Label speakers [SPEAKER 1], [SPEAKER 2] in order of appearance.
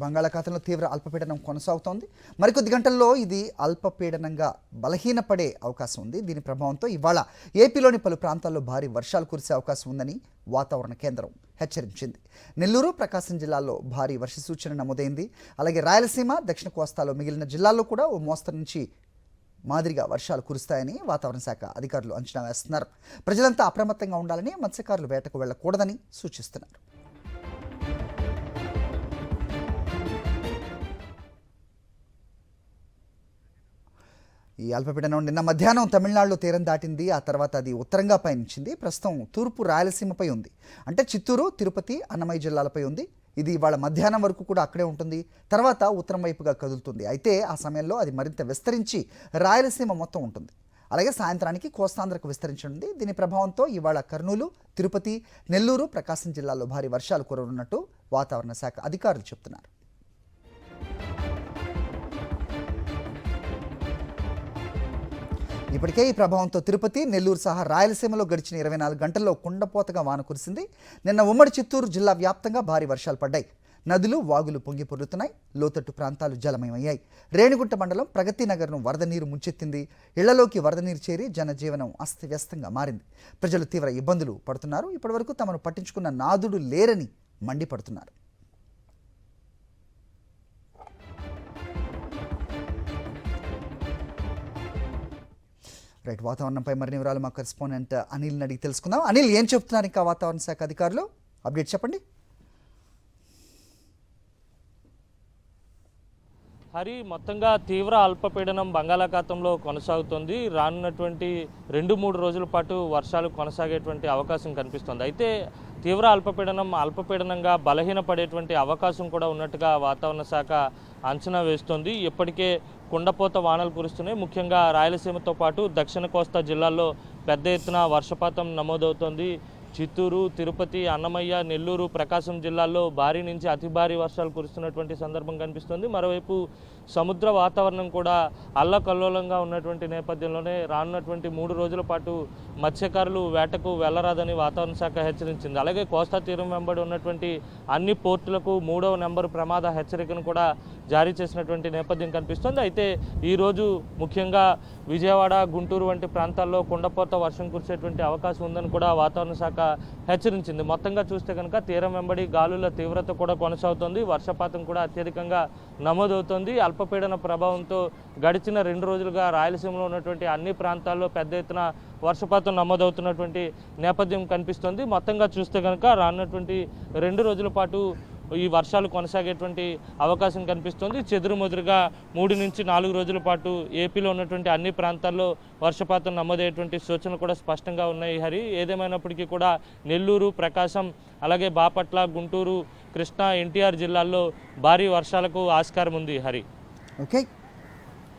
[SPEAKER 1] బంగాళాఖాతంలో తీవ్ర అల్పపీడనం కొనసాగుతోంది. మరికొద్ది గంటల్లో ఇది అల్పపీడనంగా బలహీనపడే అవకాశం ఉంది. దీని ప్రభావంతో ఇవాళ ఏపీలోని పలు ప్రాంతాల్లో భారీ వర్షాలు కురిసే అవకాశం ఉందని వాతావరణ కేంద్రం హెచ్చరించింది. నెల్లూరు, ప్రకాశం జిల్లాల్లో భారీ వర్ష సూచన నమోదైంది. అలాగే రాయలసీమ, దక్షిణ కోస్తాలో మిగిలిన జిల్లాల్లో కూడా ఓ మోస్తరు నుంచి మాదిరిగా వర్షాలు కురుస్తాయని వాతావరణ శాఖ అధికారులు అంచనా వేస్తున్నారు. ప్రజలంతా అప్రమత్తంగా ఉండాలని, మత్స్యకారులు వేటకు వెళ్లకూడదని సూచిస్తున్నారు. ఈ అల్పపీడనం నిన్న మధ్యాహ్నం తమిళనాడులో తీరం దాటింది. ఆ తర్వాత అది ఉత్తరంగా పయనించింది. ప్రస్తుతం తూర్పు రాయలసీమపై ఉంది. అంటే చిత్తూరు, తిరుపతి, అన్నమయ్య జిల్లాలపై ఉంది. ఇది ఇవాళ మధ్యాహ్నం వరకు కూడా అక్కడే ఉంటుంది. తర్వాత ఉత్తరం వైపుగా కదులుతుంది. అయితే ఆ సమయంలో అది మరింత విస్తరించి రాయలసీమ మొత్తం ఉంటుంది. అలాగే సాయంత్రానికి కోస్తాంధ్రకు విస్తరించనుంది. దీని ప్రభావంతో ఇవాళ కర్నూలు, తిరుపతి, నెల్లూరు, ప్రకాశం జిల్లాల్లో భారీ వర్షాలు కురవనున్నట్టు వాతావరణ శాఖ అధికారులు చెబుతున్నారు. ఇప్పటికే ఈ ప్రభావంతో తిరుపతి, నెల్లూరు సహా రాయలసీమలో గడిచిన 24 గంటల్లో కుండపోతగా వాన కురిసింది. నిన్న ఉమ్మడి చిత్తూరు జిల్లా వ్యాప్తంగా భారీ వర్షాలు పడ్డాయి. నదులు, వాగులు పొంగి పొర్లుతున్నాయి. లోతట్టు ప్రాంతాలు జలమయమయ్యాయి. రేణిగుంట మండలం ప్రగతి నగర్ను వరద నీరు ముంచెత్తింది. ఇళ్లలోకి వరద నీరు చేరి జనజీవనం అస్తవ్యస్తంగా మారింది. ప్రజలు తీవ్ర ఇబ్బందులు పడుతున్నారు. ఇప్పటివరకు తమను పట్టించుకున్న నాదుడు లేరని మండిపడుతున్నారు. రైట్, వాతావరణంపై మరిన్ని వివరాలు మా కరెస్పాండెంట్ అనిల్ని అడిగి తెలుసుకుందాం. అనిల్, ఏం చెప్తున్నారు ఇంకా వాతావరణ శాఖ అధికారులు? అప్డేట్ చెప్పండి.
[SPEAKER 2] హరి, మొత్తంగా తీవ్ర అల్పపీడనం బంగాళాఖాతంలో కొనసాగుతుంది. రానున్నటువంటి 2-3 రోజుల పాటు వర్షాలు కొనసాగేటువంటి అవకాశం కనిపిస్తుంది. అయితే తీవ్ర అల్పపీడనంగా బలహీనపడేటువంటి అవకాశం కూడా ఉన్నట్టుగా వాతావరణ శాఖ అంచనా వేస్తోంది. ఇప్పటికే కుండపోత వానలు కురుస్తున్నాయి. ముఖ్యంగా రాయలసీమతో పాటు దక్షిణ కోస్తా జిల్లాల్లో పెద్ద ఎత్తున వర్షపాతం నమోదవుతోంది. చిత్తూరు, తిరుపతి, అన్నమయ్య, నెల్లూరు, ప్రకాశం జిల్లాల్లో భారీ నుంచి అతి భారీ వర్షాలు కురుస్తున్నటువంటి సందర్భం కనిపిస్తుంది. మరోవైపు సముద్ర వాతావరణం కూడా అల్లకల్లోలంగా ఉన్నటువంటి నేపథ్యంలోనే రానున్నటువంటి 3 రోజుల పాటు మత్స్యకారులు వేటకు వెళ్లరాదని వాతావరణ శాఖ హెచ్చరించింది. అలాగే కోస్తా తీరం వెంబడి ఉన్నటువంటి అన్ని పోర్టులకు 3వ నెంబరు ప్రమాద హెచ్చరికను కూడా జారీ చేసినటువంటి నేపథ్యం కనిపిస్తుంది. అయితే ఈరోజు ముఖ్యంగా విజయవాడ, గుంటూరు వంటి ప్రాంతాల్లో కుండపోత వర్షం కురిసేటువంటి అవకాశం ఉందని కూడా వాతావరణ శాఖ హెచ్చరించింది. మొత్తంగా చూస్తే కనుక తీరం వెంబడి గాలుల తీవ్రత కూడా కొనసాగుతోంది. వర్షపాతం కూడా అత్యధికంగా నమోదవుతోంది. అల్పపీడన ప్రభావంతో గడిచిన 2 రోజులుగా రాయలసీమలో ఉన్నటువంటి అన్ని ప్రాంతాల్లో పెద్ద ఎత్తున వర్షపాతం నమోదవుతున్నటువంటి నేపథ్యం కనిపిస్తుంది. మొత్తంగా చూస్తే కనుక రానున్నటువంటి 2 రోజుల పాటు ఈ వర్షాలు కొనసాగేటువంటి అవకాశం కనిపిస్తుంది. చెదురుమదురుగా 3 నుంచి 4 రోజుల పాటు ఏపీలో ఉన్నటువంటి అన్ని ప్రాంతాల్లో వర్షపాతం నమోదయ్యేటువంటి సూచనలు కూడా స్పష్టంగా ఉన్నాయి. హరి, ఏదేమైనప్పటికీ కూడా నెల్లూరు, ప్రకాశం, అలాగే బాపట్ల, గుంటూరు, కృష్ణా, ఎన్టీఆర్ జిల్లాల్లో భారీ వర్షాలకు ఆస్కారం ఉంది. హరి,
[SPEAKER 1] ఓకే.